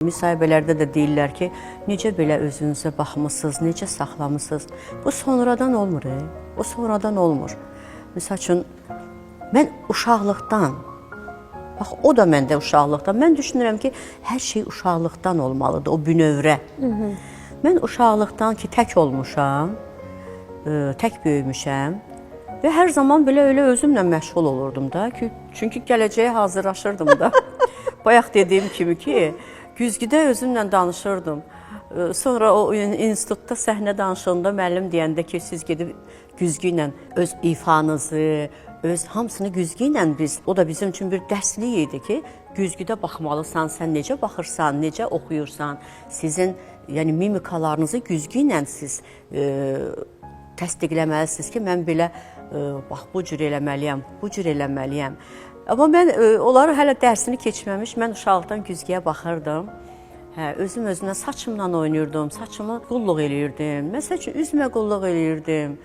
Müsahibələrdə də deyirlər ki, necə belə özünüzə baxmısınız, necə saxlamısınız. Bu sonradan olmur. O sonradan olmur. Məsəl üçün, mən uşaqlıqdan, bax o da məndə uşaqlıqdan, mən düşünürəm ki, hər şey uşaqlıqdan olmalıdır, o bünövrə. Mən uşaqlıqdan ki, tək olmuşam, tək böyümüşəm və hər zaman belə özümlə məşğul olurdum da, çünki gələcəyə hazırlaşırdım da. Bayaq dediyim kimi ki, güzgüdə özümlə danışırdım. Sonra o institutda səhnə danışığında müəllim deyəndə ki, siz gedib güzgü ilə öz ifanızı, öz hamısını güzgü ilə o da bizim üçün bir dərslik idi ki, güzgüdə baxmalısan, sən necə baxırsan, necə oxuyursan, sizin yəni mimikalarınızı güzgü ilə siz təsdiqləməlisiniz ki, mən belə bax bu cür eləməliyəm, bu cür eləməliyəm. Amma mən onları hələ dərsini keçməmiş, mən uşaqlıqdan güzgüyə baxırdım. Özüm özümlə saçımla oynayırdım, saçımı qulluq eləyirdim. Məsəl üçün, üzmə qulluq eləyirdim.